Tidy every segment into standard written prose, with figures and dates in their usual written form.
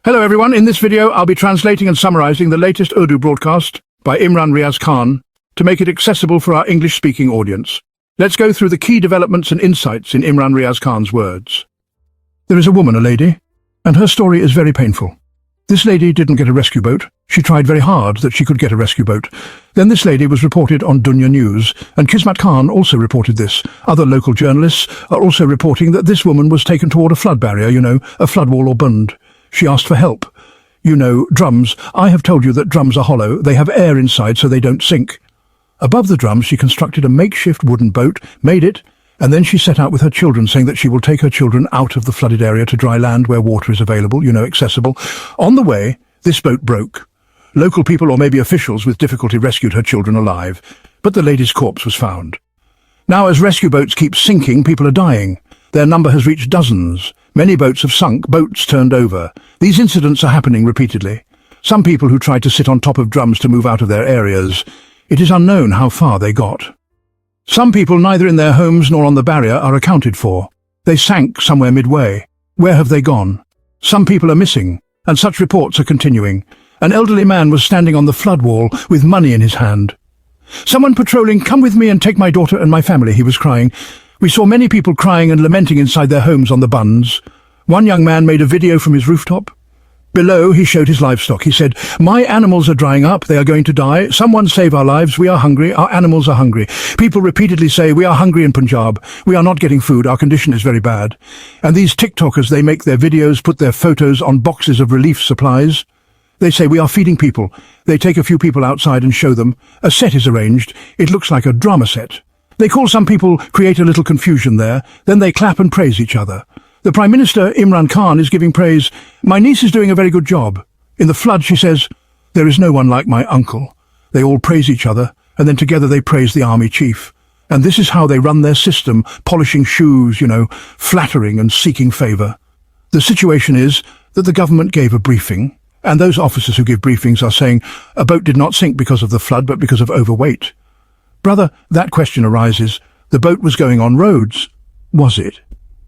Hello everyone, in this video I'll be translating and summarizing the latest Urdu broadcast by Imran Riaz to make it accessible for our English-speaking audience. Let's go through the key developments and insights in Imran Riaz words. There is a woman, a lady, and her story is very painful. This lady didn't get a rescue boat. She tried very hard that she could get a rescue boat. Then this lady was reported on Dunya News, and Kismat Khan also reported this. Other local journalists are also reporting that this woman was taken toward a flood barrier, a flood wall or bund. She asked for help. Drums. I have told you that drums are hollow. They have air inside so they don't sink. Above the drums she constructed a makeshift wooden boat, made it, and then she set out with her children, saying that she will take her children out of the flooded area to dry land where water is available, accessible. On the way, this boat broke. Local people or maybe officials with difficulty rescued her children alive, but the lady's corpse was found. Now, as rescue boats keep sinking, people are dying. Their number has reached dozens. Many boats have sunk, boats turned over. These incidents are happening repeatedly. Some people who tried to sit on top of drums to move out of their areas. It is unknown how far they got. Some people neither in their homes nor on the barrier are accounted for. They sank somewhere midway. Where have they gone? Some people are missing, and such reports are continuing. An elderly man was standing on the flood wall with money in his hand. "Someone patrolling, come with me and take my daughter and my family," he was crying. We saw many people crying and lamenting inside their homes on the bunds. One young man made a video from his rooftop. Below, he showed his livestock. He said, "My animals are drying up, they are going to die. Someone save our lives, we are hungry, our animals are hungry." People repeatedly say, "We are hungry in Punjab, we are not getting food, our condition is very bad." And these TikTokers, they make their videos, put their photos on boxes of relief supplies. They say, "We are feeding people." They take a few people outside and show them. A set is arranged. It looks like a drama set. They call some people, create a little confusion there, then they clap and praise each other. The Prime Minister, Imran Khan, is giving praise. "My niece is doing a very good job." In the flood, she says, "There is no one like my uncle." They all praise each other, and then together they praise the army chief. And this is how they run their system, polishing shoes, flattering and seeking favour. The situation is that the government gave a briefing, and those officers who give briefings are saying a boat did not sink because of the flood, but because of overweight. Brother, that question arises. The boat was going on roads. Was it?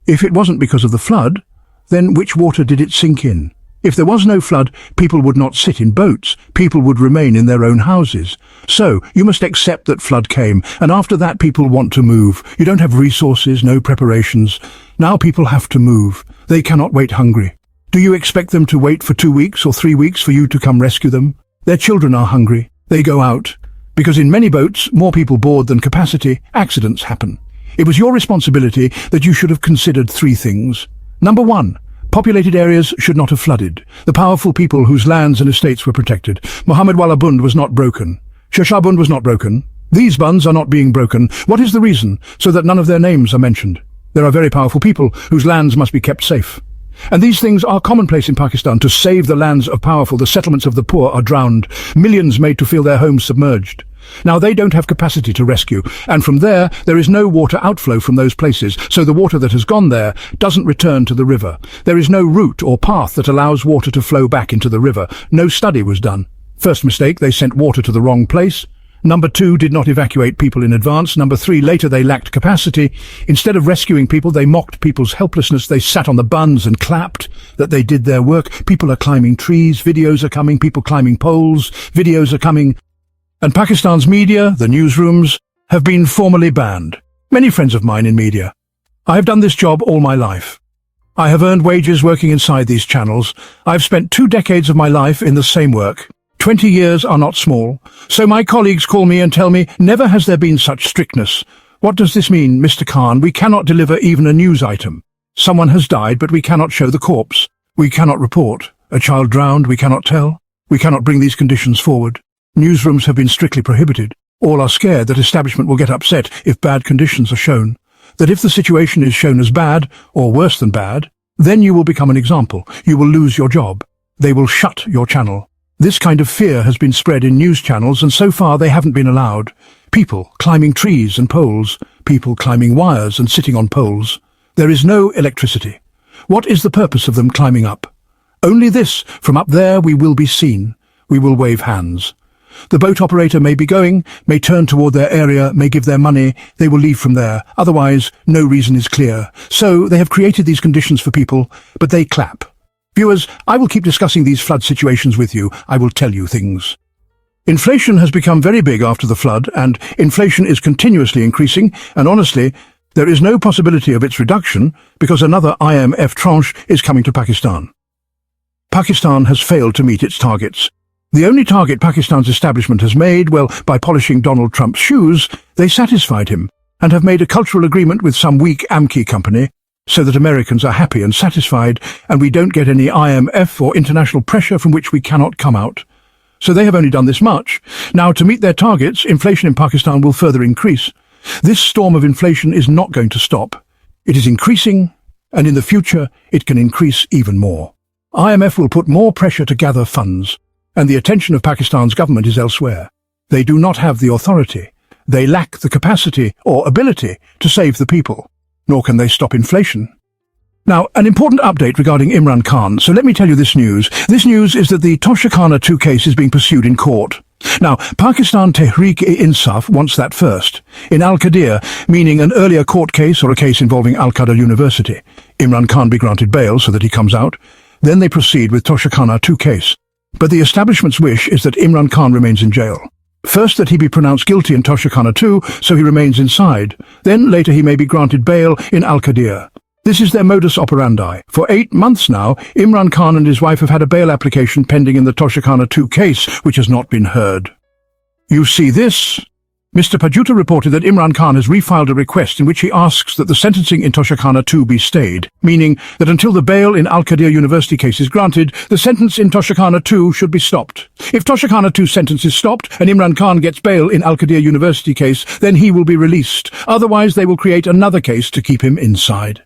If it wasn't because of the flood, then which water did it sink in? If there was no flood, people would not sit in boats. People would remain in their own houses. So, you must accept that flood came, and after that people want to move. You don't have resources, no preparations. Now people have to move. They cannot wait hungry. Do you expect them to wait for 2 weeks or 3 weeks for you to come rescue them? Their children are hungry. They go out. Because in many boats, more people board than capacity, accidents happen. It was your responsibility that you should have considered 3 things. Number 1, populated areas should not have flooded. The powerful people whose lands and estates were protected. Muhammad Wala Bund was not broken. Shashabund was not broken. These bunds are not being broken. What is the reason? So that none of their names are mentioned. There are very powerful people whose lands must be kept safe. And these things are commonplace in Pakistan. To save the lands of powerful, the settlements of the poor are drowned. Millions made to feel their homes submerged. Now they don't have capacity to rescue, and from there is no water outflow from those places, so the water that has gone there doesn't return to the river. There is no route or path that allows water to flow back into the river. No study was done. First mistake, they sent water to the wrong place. Number 2, did not evacuate people in advance. Number 3, later they lacked capacity. Instead of rescuing people, they mocked people's helplessness. They sat on the bunds and clapped that they did their work. People are climbing trees, videos are coming, people climbing poles, videos are coming. And Pakistan's media, the newsrooms, have been formally banned. Many friends of mine in media. I have done this job all my life. I have earned wages working inside these channels. I've spent 2 decades of my life in the same work. 20 years are not small. So my colleagues call me and tell me, "Never has there been such strictness." What does this mean, Mr. Khan? We cannot deliver even a news item. Someone has died, but we cannot show the corpse. We cannot report. A child drowned, we cannot tell. We cannot bring these conditions forward. Newsrooms have been strictly prohibited. All are scared that establishment will get upset if bad conditions are shown. That if the situation is shown as bad, or worse than bad, then you will become an example. You will lose your job. They will shut your channel. This kind of fear has been spread in news channels, and so far they haven't been allowed. People climbing trees and poles, people climbing wires and sitting on poles. There is no electricity. What is the purpose of them climbing up? Only this, from up there we will be seen. We will wave hands. The boat operator may be going, may turn toward their area, may give their money, they will leave from there. Otherwise, no reason is clear. So they have created these conditions for people, but they clap. Viewers, I will keep discussing these flood situations with you. I will tell you things. Inflation has become very big after the flood, and inflation is continuously increasing, and honestly, there is no possibility of its reduction because another IMF tranche is coming to Pakistan. Pakistan has failed to meet its targets. The only target Pakistan's establishment has made, well, by polishing Donald Trump's shoes, they satisfied him and have made a cultural agreement with some weak Amki company so that Americans are happy and satisfied and we don't get any IMF or international pressure from which we cannot come out. So they have only done this much. Now, to meet their targets, inflation in Pakistan will further increase. This storm of inflation is not going to stop. It is increasing, and in the future, it can increase even more. IMF will put more pressure to gather funds, and the attention of Pakistan's government is elsewhere. They do not have the authority. They lack the capacity or ability to save the people, nor can they stop inflation. Now, an important update regarding Imran Khan, so let me tell you this news. This news is that the Toshakhana 2 case is being pursued in court. Now, Pakistan Tehreek-e-Insaf wants that first. In Al-Qadir, meaning an earlier court case or a case involving Al-Qadir University, Imran Khan be granted bail so that he comes out. Then they proceed with Toshakhana 2 case. But the establishment's wish is that Imran Khan remains in jail. First, that he be pronounced guilty in Toshakhana 2, so he remains inside. Then, later, he may be granted bail in Al-Qadir. This is their modus operandi. For 8 months now, Imran Khan and his wife have had a bail application pending in the Toshakhana 2 case, which has not been heard. You see this? Mr. Pajuta reported that Imran Khan has refiled a request in which he asks that the sentencing in Toshakhana 2 be stayed, meaning that until the bail in Al-Qadir University case is granted, the sentence in Toshakhana 2 should be stopped. If Toshakhana 2 sentence is stopped and Imran Khan gets bail in Al-Qadir University case, then he will be released. Otherwise, they will create another case to keep him inside.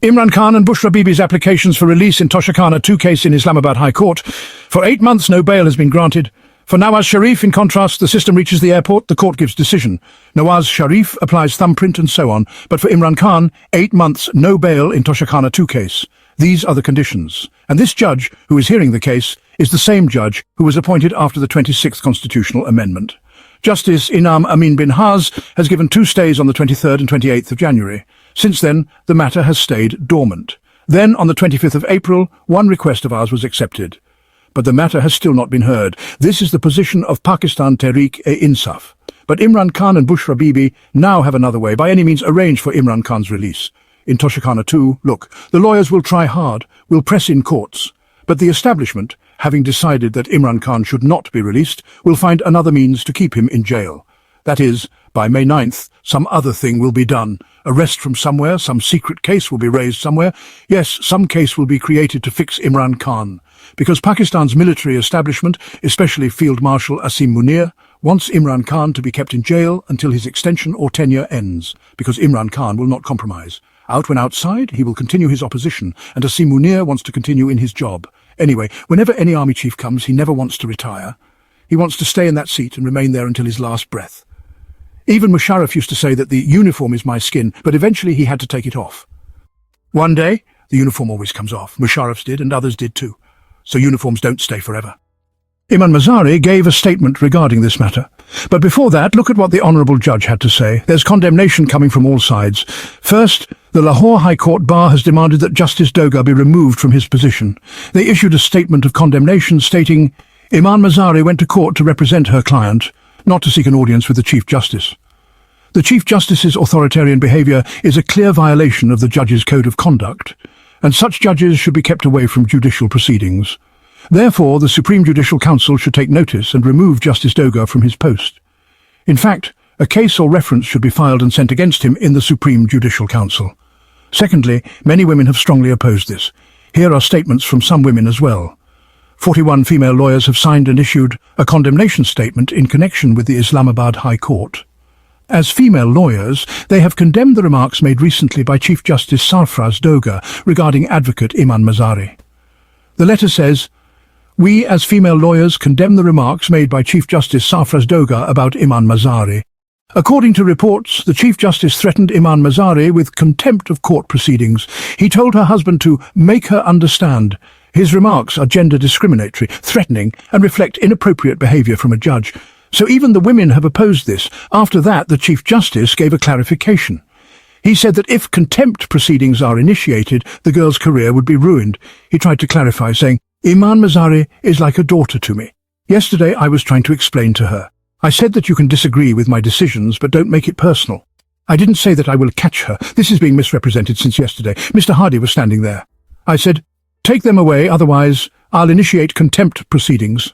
Imran Khan and Bushra Bibi's applications for release in Toshakhana 2 case in Islamabad High Court. For 8 months, no bail has been granted. For Nawaz Sharif, in contrast, the system reaches the airport, the court gives decision. Nawaz Sharif applies thumbprint and so on. But for Imran Khan, 8 months, no bail in Toshakhana 2 case. These are the conditions. And this judge, who is hearing the case, is the same judge who was appointed after the 26th constitutional amendment. Justice Inam Amin bin Haz has given 2 stays on the 23rd and 28th of January. Since then, the matter has stayed dormant. Then, on the 25th of April, 1 request of ours was accepted. But the matter has still not been heard. This is the position of Pakistan Tehreek-e-Insaf. But Imran Khan and Bushra Bibi now have another way, by any means arrange for Imran Khan's release. In Toshakhana 2, look, the lawyers will try hard, will press in courts. But the establishment, having decided that Imran Khan should not be released, will find another means to keep him in jail. That is, by May 9th, some other thing will be done. Arrest from somewhere, some secret case will be raised somewhere. Yes, some case will be created to fix Imran Khan. Because Pakistan's military establishment, especially Field Marshal Asim Munir, wants Imran Khan to be kept in jail until his extension or tenure ends, because Imran Khan will not compromise. Out when outside, he will continue his opposition, and Asim Munir wants to continue in his job. Anyway, whenever any army chief comes, he never wants to retire. He wants to stay in that seat and remain there until his last breath. Even Musharraf used to say that the uniform is my skin, but eventually he had to take it off. One day, the uniform always comes off. Musharraf's did, and others did too. So uniforms don't stay forever. Imam Mazari gave a statement regarding this matter. But before that, look at what the Honourable Judge had to say. There's condemnation coming from all sides. First, the Lahore High Court Bar has demanded that Justice Doga be removed from his position. They issued a statement of condemnation stating, Imam Mazari went to court to represent her client, not to seek an audience with the Chief Justice. The Chief Justice's authoritarian behaviour is a clear violation of the judge's code of conduct, and such judges should be kept away from judicial proceedings. Therefore, the Supreme Judicial Council should take notice and remove Justice Doga from his post. In fact, a case or reference should be filed and sent against him in the Supreme Judicial Council. Secondly, many women have strongly opposed this. Here are statements from some women as well. 41 female lawyers have signed and issued a condemnation statement in connection with the Islamabad High Court. As female lawyers, they have condemned the remarks made recently by Chief Justice Sarfraz Doga regarding advocate Imam Mazari. The letter says, "We, as female lawyers, condemn the remarks made by Chief Justice Sarfraz Doga about Imam Mazari. According to reports, the Chief Justice threatened Imam Mazari with contempt of court proceedings. He told her husband to make her understand. His remarks are gender discriminatory, threatening, and reflect inappropriate behaviour from a judge. So even the women have opposed this. After that, the Chief Justice gave a clarification. He said that if contempt proceedings are initiated, the girl's career would be ruined. He tried to clarify, saying, Iman Mazari is like a daughter to me. Yesterday I was trying to explain to her. I said that you can disagree with my decisions, but don't make it personal. I didn't say that I will catch her. This is being misrepresented since yesterday. Mr. Hardy was standing there. I said, take them away, otherwise I'll initiate contempt proceedings.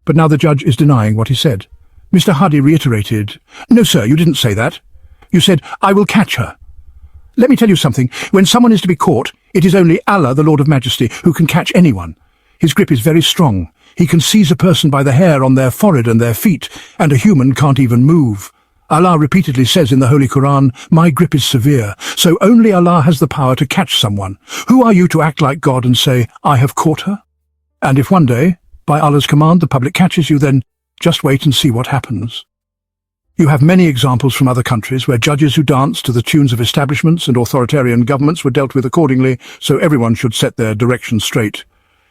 But now the judge is denying what he said. Mr. Hardy reiterated, no, sir, you didn't say that. You said, I will catch her. Let me tell you something. When someone is to be caught, it is only Allah, the Lord of Majesty, who can catch anyone. His grip is very strong. He can seize a person by the hair on their forehead and their feet, and a human can't even move. Allah repeatedly says in the Holy Quran, my grip is severe, so only Allah has the power to catch someone. Who are you to act like God and say, I have caught her? And if one day, by Allah's command, the public catches you, then just wait and see what happens. You have many examples from other countries where judges who danced to the tunes of establishments and authoritarian governments were dealt with accordingly, so everyone should set their direction straight.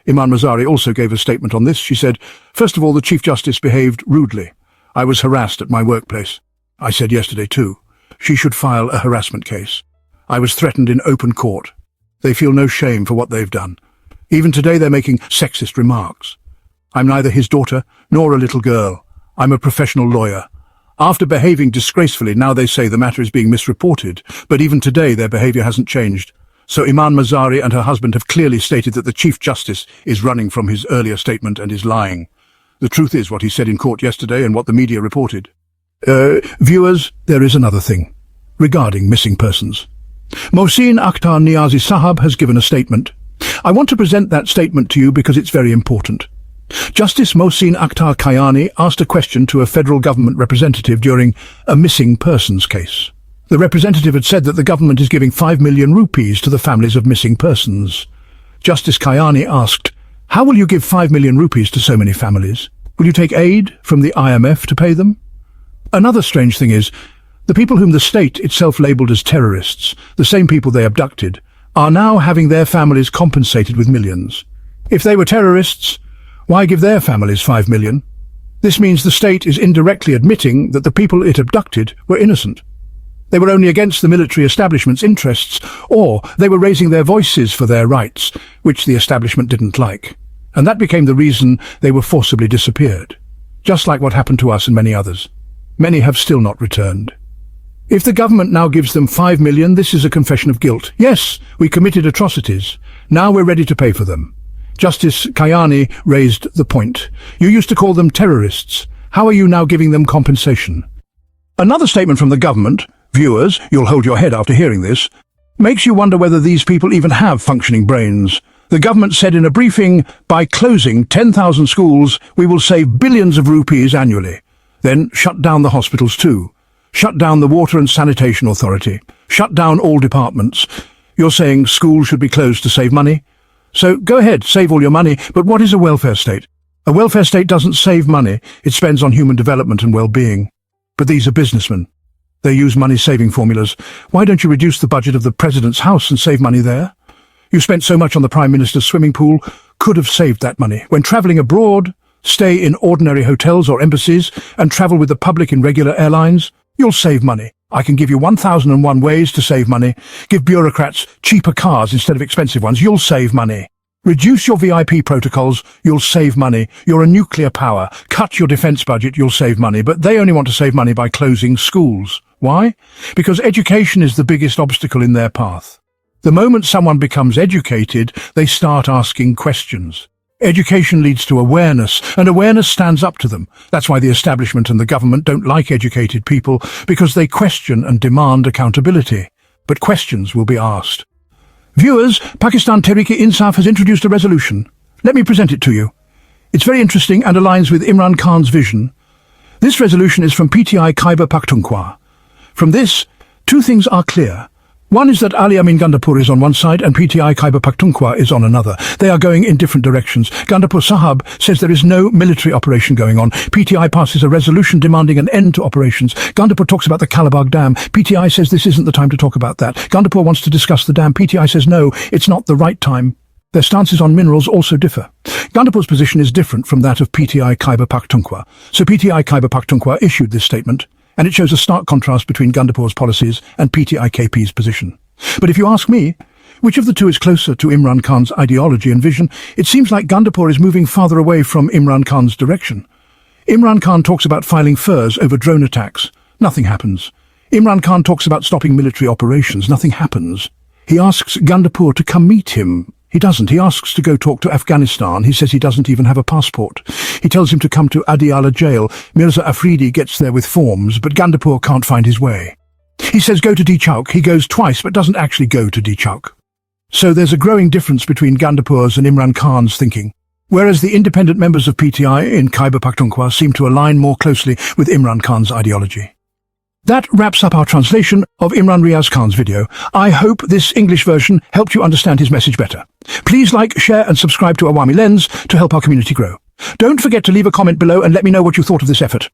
Iman Mazari also gave a statement on this. She said, first of all, the Chief Justice behaved rudely. I was harassed at my workplace. I said yesterday too. She should file a harassment case. I was threatened in open court. They feel no shame for what they've done. Even today they're making sexist remarks. I'm neither his daughter nor a little girl. I'm a professional lawyer. After behaving disgracefully, now they say the matter is being misreported, but even today their behavior hasn't changed. So Iman Mazari and her husband have clearly stated that the Chief Justice is running from his earlier statement and is lying. The truth is what he said in court yesterday and what the media reported. Viewers, there is another thing regarding missing persons. Mohsin Akhtar Niazi Sahab has given a statement. I want to present that statement to you because it's very important. Justice Mohsin Akhtar Kayani asked a question to a federal government representative during a missing persons case. The representative had said that the government is giving 5 million rupees to the families of missing persons. Justice Kayani asked, how will you give 5 million rupees to so many families? Will you take aid from the IMF to pay them? Another strange thing is, the people whom the state itself labelled as terrorists, the same people they abducted, are now having their families compensated with millions. If they were terrorists, why give their families 5 million? This means the state is indirectly admitting that the people it abducted were innocent. They were only against the military establishment's interests, or they were raising their voices for their rights, which the establishment didn't like. And that became the reason they were forcibly disappeared. Just like what happened to us and many others. Many have still not returned. If the government now gives them 5 million, this is a confession of guilt. Yes, we committed atrocities. Now we're ready to pay for them. Justice Kayani raised the point. You used to call them terrorists. How are you now giving them compensation? Another statement from the government, viewers, you'll hold your head after hearing this, makes you wonder whether these people even have functioning brains. The government said in a briefing, by closing 10,000 schools, we will save billions of rupees annually. Then shut down the hospitals too. Shut down the Water and Sanitation Authority. Shut down all departments. You're saying schools should be closed to save money? So go ahead, save all your money, but what is a welfare state? A welfare state doesn't save money, it spends on human development and well-being. But these are businessmen. They use money-saving formulas. Why don't you reduce the budget of the President's house and save money there? You spent so much on the Prime Minister's swimming pool, could have saved that money. When travelling abroad, stay in ordinary hotels or embassies and travel with the public in regular airlines. You'll save money. I can give you 1001 ways to save money. Give bureaucrats cheaper cars instead of expensive ones. You'll save money. Reduce your VIP protocols. You'll save money. You're a nuclear power. Cut your defence budget. You'll save money. But they only want to save money by closing schools. Why? Because education is the biggest obstacle in their path. The moment someone becomes educated, they start asking questions. Education leads to awareness, and awareness stands up to them. That's why the establishment and the government don't like educated people, because they question and demand accountability. But questions will be asked. Viewers, Pakistan Tehreek-e-Insaf has introduced a resolution. Let me present it to you. It's very interesting and aligns with Imran Khan's vision. This resolution is from PTI Khyber Pakhtunkhwa. From this, two things are clear. One is that Ali Amin Gandapur is on one side and PTI Khyber Pakhtunkhwa is on another. They are going in different directions. Gandapur Sahab says there is no military operation going on. PTI passes a resolution demanding an end to operations. Gandapur talks about the Kalabagh Dam. PTI says this isn't the time to talk about that. Gandapur wants to discuss the dam. PTI says no, it's not the right time. Their stances on minerals also differ. Gandapur's position is different from that of PTI Khyber Pakhtunkhwa. So PTI Khyber Pakhtunkhwa issued this statement. and it shows a stark contrast between Gandapur's policies and PTIKP's position. But if you ask me, which of the two is closer to Imran Khan's ideology and vision, it seems like Gandapur is moving farther away from Imran Khan's direction. Imran Khan talks about filing furs over drone attacks. Nothing happens. Imran Khan talks about stopping military operations. Nothing happens. He asks Gandapur to come meet him. He doesn't. He asks to go talk to Afghanistan. He says he doesn't even have a passport. He tells him to come to Adiala jail. Mirza Afridi gets there with forms, but Gandapur can't find his way. He says go to Dichauk. He goes twice, but doesn't actually go to Dichauk. So there's a growing difference between Gandapur's and Imran Khan's thinking, whereas the independent members of PTI in Khyber Pakhtunkhwa seem to align more closely with Imran Khan's ideology. That wraps up our translation of Imran Riaz Khan's video. I hope this English version helped you understand his message better. Please like, share and subscribe to Awami Lens to help our community grow. Don't forget to leave a comment below and let me know what you thought of this effort.